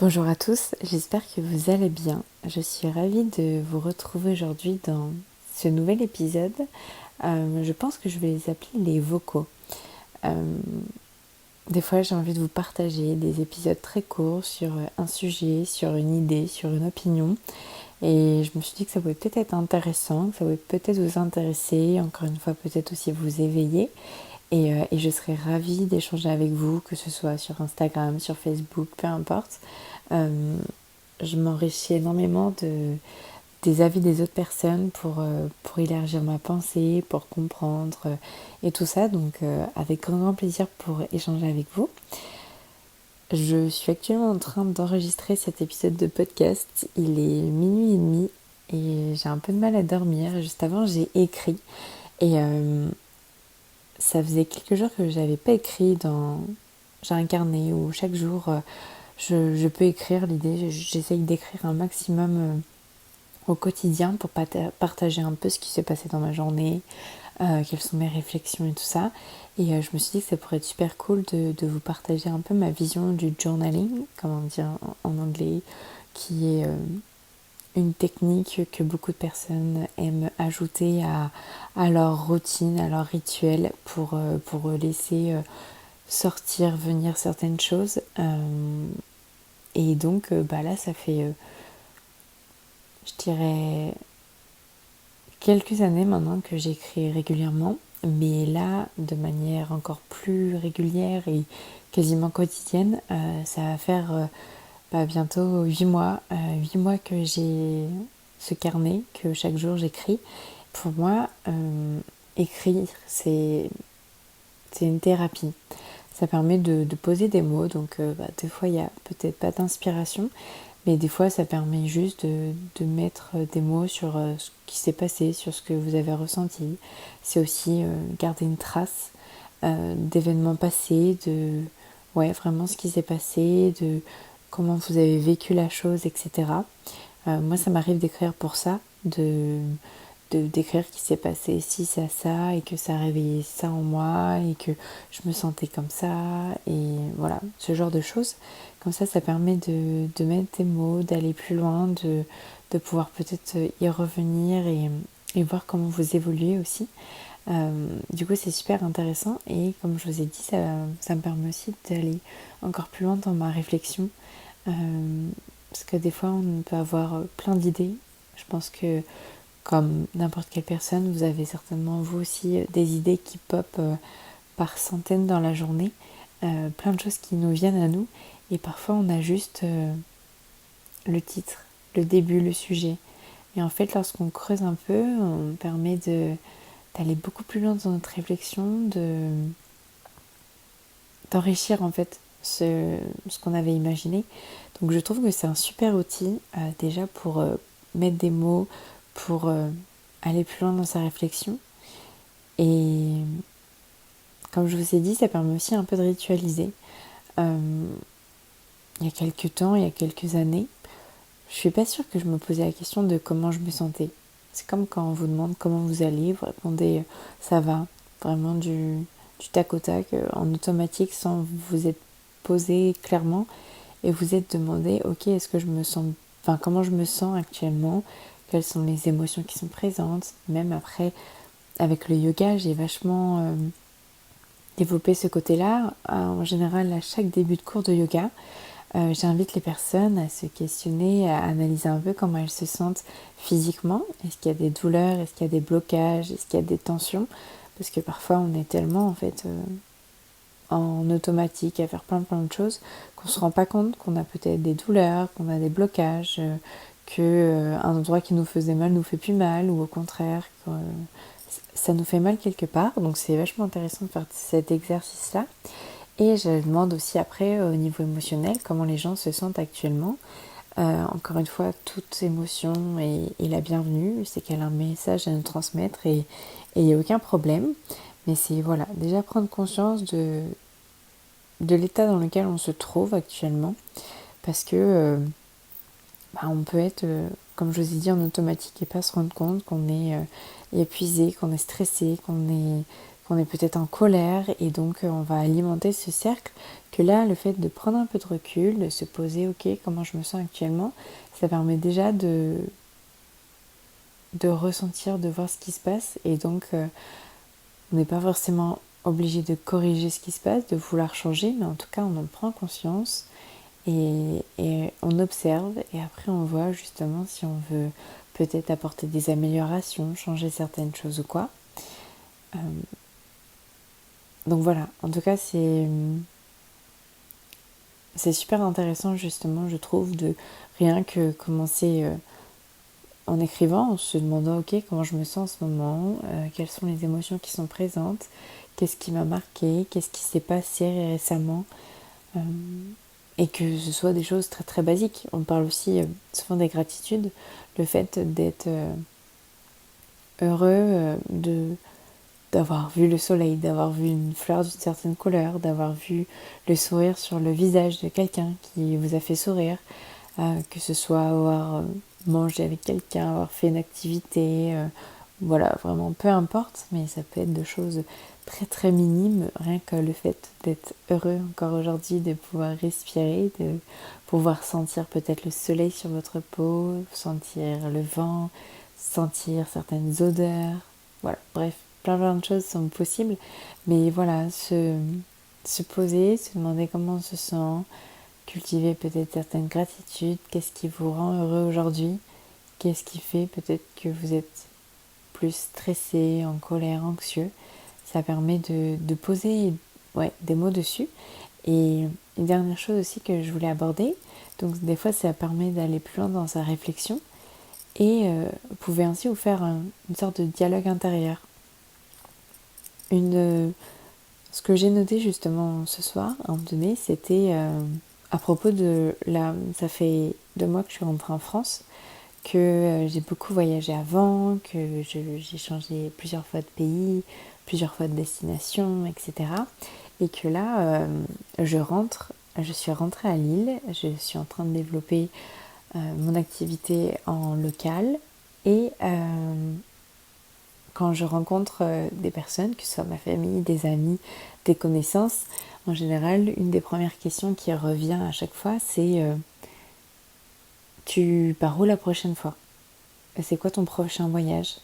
Bonjour à tous, j'espère que vous allez bien. Je suis ravie de vous retrouver aujourd'hui dans ce nouvel épisode. Je pense que je vais les appeler les vocaux. Euh, des fois, j'ai envie de vous partager des épisodes très courts sur un sujet, sur une idée, sur une opinion. Et je me suis dit que ça pouvait peut-être être intéressant, que ça pouvait peut-être vous intéresser, encore une fois peut-être aussi vous éveiller. Et je serais ravie d'échanger avec vous, que ce soit sur Instagram, sur Facebook, peu importe. Euh, je m'enrichis énormément des avis des autres personnes pour élargir ma pensée, pour comprendre et tout ça. Donc avec grand plaisir pour échanger avec vous. Je suis actuellement en train d'enregistrer cet épisode de podcast. Il est minuit et demi et j'ai un peu de mal à dormir. Juste avant, j'ai écrit et ça faisait quelques jours que j'avais pas écrit dans... J'ai un carnet où chaque jour je peux écrire l'idée. J'essaye d'écrire un maximum au quotidien pour partager un peu ce qui s'est passé dans ma journée, quelles sont mes réflexions et tout ça. Et je me suis dit que ça pourrait être super cool de vous partager un peu ma vision du journaling, comme on dit en anglais, qui est une technique que beaucoup de personnes aiment ajouter à leur routine, à leur rituel pour laisser sortir, venir certaines choses. Et donc là, ça fait, je dirais, quelques années maintenant que j'écris régulièrement, mais là, de manière encore plus régulière et quasiment quotidienne, ça va faire bientôt 8 mois, 8 mois que j'ai ce carnet, que chaque jour j'écris. Pour moi, écrire, c'est une thérapie. Ça permet de poser des mots, donc des fois il n'y a peut-être pas d'inspiration, mais des fois ça permet juste de mettre des mots sur ce qui s'est passé, sur ce que vous avez ressenti. C'est aussi garder une trace d'événements passés, de ouais, vraiment ce qui s'est passé, de comment vous avez vécu la chose, etc. Moi ça m'arrive d'écrire pour ça, d'écrire qu'il s'est passé ci, ça, et que ça a réveillé ça en moi, et que je me sentais comme ça, et voilà, ce genre de choses. Comme ça permet de mettre des mots, d'aller plus loin, de pouvoir peut-être y revenir et voir comment vous évoluez aussi. Du coup, c'est super intéressant, et comme je vous ai dit, ça me permet aussi d'aller encore plus loin dans ma réflexion. Euh, Parce que des fois, on peut avoir plein d'idées. Je pense que comme n'importe quelle personne, vous avez certainement vous aussi des idées qui popent par centaines dans la journée, plein de choses qui nous viennent à nous, et parfois on a juste le titre, le début, le sujet. Et en fait, lorsqu'on creuse un peu, on permet d'aller beaucoup plus loin dans notre réflexion, d'enrichir en fait ce qu'on avait imaginé. Donc je trouve que c'est un super outil déjà pour mettre des mots, pour aller plus loin dans sa réflexion. Et comme je vous ai dit, ça permet aussi un peu de ritualiser. Euh, il y a quelques temps, il y a quelques années, je suis pas sûre que je me posais la question de comment je me sentais. C'est comme quand on vous demande comment vous allez, vous répondez ça va, vraiment du tac au tac, en automatique, sans vous être posé clairement, et vous êtes demandé, ok, est-ce que je me sens, enfin comment je me sens actuellement, quelles sont les émotions qui sont présentes. Même après, avec le yoga, j'ai vachement développé ce côté-là. En général, à chaque début de cours de yoga, j'invite les personnes à se questionner, à analyser un peu comment elles se sentent physiquement. Est-ce qu'il y a des douleurs, est-ce qu'il y a des blocages, est-ce qu'il y a des tensions? Parce que parfois on est tellement en fait en automatique à faire plein de choses qu'on se rend pas compte qu'on a peut-être des douleurs, qu'on a des blocages, que un endroit qui nous faisait mal nous fait plus mal, ou au contraire que ça nous fait mal quelque part. Donc c'est vachement intéressant de faire cet exercice-là. Et je demande aussi après au niveau émotionnel comment les gens se sentent actuellement. Encore une fois, toute émotion est la bienvenue, c'est qu'elle a un message à nous transmettre, et il n'y a aucun problème. Mais c'est voilà, déjà prendre conscience de l'état dans lequel on se trouve actuellement, parce que on peut être, comme je vous ai dit, en automatique et pas se rendre compte qu'on est épuisé, qu'on est stressé, qu'on est peut-être en colère, et donc on va alimenter ce cercle. Que là, le fait de prendre un peu de recul, de se poser, ok, comment je me sens actuellement, ça permet déjà de ressentir, de voir ce qui se passe, et donc on n'est pas forcément obligé de corriger ce qui se passe, de vouloir changer, mais en tout cas on en prend conscience et on observe, et après on voit justement si on veut peut-être apporter des améliorations, changer certaines choses ou quoi. Donc voilà, en tout cas c'est super intéressant justement, je trouve, de rien que commencer en écrivant, en se demandant ok, comment je me sens en ce moment, quelles sont les émotions qui sont présentes, qu'est-ce qui m'a marqué, qu'est-ce qui s'est passé récemment, et que ce soit des choses très très basiques. On parle aussi souvent des gratitudes, le fait d'être heureux d'avoir vu le soleil, d'avoir vu une fleur d'une certaine couleur, d'avoir vu le sourire sur le visage de quelqu'un qui vous a fait sourire, que ce soit avoir mangé avec quelqu'un, avoir fait une activité, voilà, vraiment peu importe, mais ça peut être de choses très très minimes, rien que le fait d'être heureux encore aujourd'hui, de pouvoir respirer, de pouvoir sentir peut-être le soleil sur votre peau, sentir le vent, sentir certaines odeurs, voilà, bref, plein de choses sont possibles, mais voilà, se poser, se demander comment on se sent, cultiver peut-être certaines gratitudes, qu'est-ce qui vous rend heureux aujourd'hui, qu'est-ce qui fait peut-être que vous êtes plus stressé, en colère, anxieux, ça permet de poser des mots dessus. Et une dernière chose aussi que je voulais aborder, donc des fois ça permet d'aller plus loin dans sa réflexion, et vous pouvez ainsi vous faire une sorte de dialogue intérieur. Ce que j'ai noté justement ce soir, à un moment donné, c'était à propos ça fait 2 mois que je suis rentrée en France, que j'ai beaucoup voyagé avant, que j'ai changé plusieurs fois de pays, plusieurs fois de destination, etc. Et que là, je suis rentrée à Lille, je suis en train de développer mon activité en local, et quand je rencontre des personnes, que ce soit ma famille, des amis, des connaissances, en général, une des premières questions qui revient à chaque fois, c'est tu pars où la prochaine fois? C'est quoi ton prochain voyage?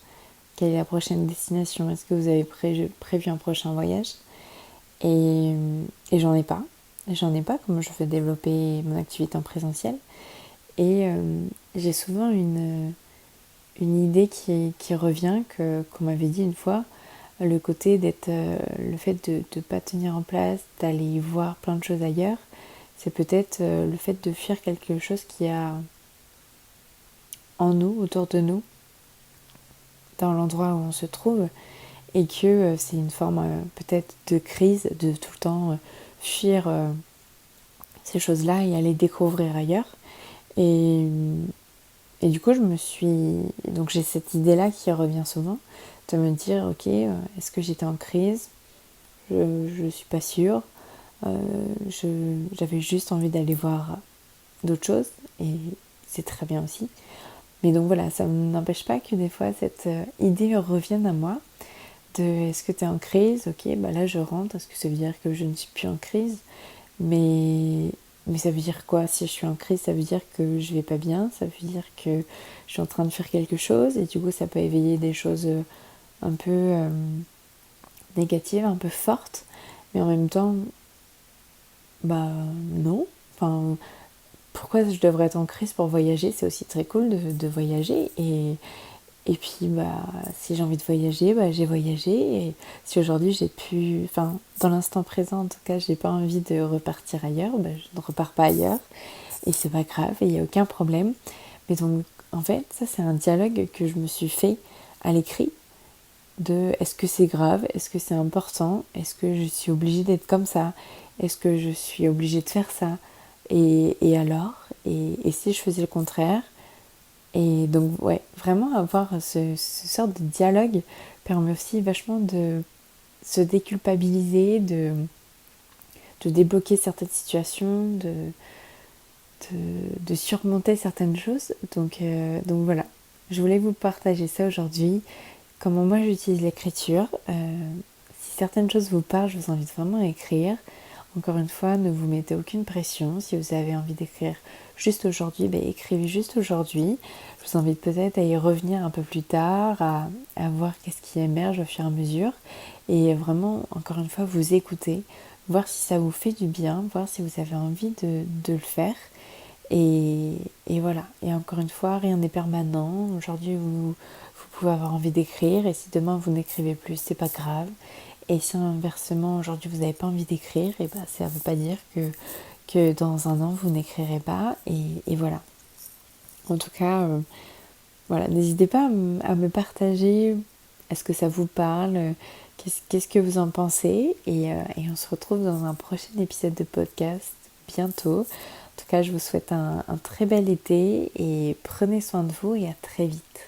Quelle est la prochaine destination? Est-ce que vous avez prévu un prochain voyage? Et j'en ai pas. J'en ai pas, comme je veux développer mon activité en présentiel. Et j'ai souvent une idée qui revient, qu'on m'avait dit une fois, le côté d'être, le fait de ne pas tenir en place, d'aller voir plein de choses ailleurs, c'est peut-être le fait de fuir quelque chose qui a en nous, autour de nous, dans l'endroit où on se trouve, et que c'est une forme peut-être de crise, de tout le temps fuir ces choses-là et aller découvrir ailleurs. Et du coup, donc j'ai cette idée-là qui revient souvent, de me dire, ok, est-ce que j'étais en crise? Je suis pas sûre. J'avais juste envie d'aller voir d'autres choses, et c'est très bien aussi. Mais donc voilà, ça n'empêche pas que des fois cette idée revienne à moi, de est-ce que tu es en crise? Ok, bah là je rentre, est-ce que ça veut dire que je ne suis plus en crise? Mais ça veut dire quoi? Si je suis en crise, ça veut dire que je vais pas bien, ça veut dire que je suis en train de faire quelque chose, et du coup ça peut éveiller des choses un peu négatives, un peu fortes, mais en même temps, bah non. Enfin, pourquoi je devrais être en crise pour voyager? C'est aussi très cool de voyager, et puis bah si j'ai envie de voyager, bah j'ai voyagé, et si aujourd'hui j'ai pu, enfin dans l'instant présent en tout cas, j'ai pas envie de repartir ailleurs, bah je ne repars pas ailleurs, et c'est pas grave, et il n'y a aucun problème. Mais donc en fait ça c'est un dialogue que je me suis fait à l'écrit, de est-ce que c'est grave, est-ce que c'est important, est-ce que je suis obligée d'être comme ça, est-ce que je suis obligée de faire ça, et alors, et si je faisais le contraire? Et donc ouais, vraiment avoir ce sort de dialogue permet aussi vachement de se déculpabiliser, de débloquer certaines situations, de surmonter certaines choses. Donc voilà, je voulais vous partager ça aujourd'hui, comment moi j'utilise l'écriture. Si certaines choses vous parlent, je vous invite vraiment à écrire. Encore une fois, ne vous mettez aucune pression. Si vous avez envie d'écrire juste aujourd'hui, écrivez juste aujourd'hui. Je vous invite peut-être à y revenir un peu plus tard, à voir qu'est-ce qui émerge au fur et à mesure. Et vraiment, encore une fois, vous écouter, voir si ça vous fait du bien, voir si vous avez envie de le faire. Et voilà. Et encore une fois, rien n'est permanent. Aujourd'hui, vous pouvez avoir envie d'écrire, et si demain vous n'écrivez plus, c'est pas grave. Et si inversement, aujourd'hui, vous n'avez pas envie d'écrire, et ça ne veut pas dire que dans un an, vous n'écrirez pas. Et voilà. En tout cas, voilà, n'hésitez pas à me partager. Est-ce que ça vous parle? Qu'est-ce que vous en pensez? Et on se retrouve dans un prochain épisode de podcast bientôt. En tout cas, je vous souhaite un très bel été et prenez soin de vous et à très vite.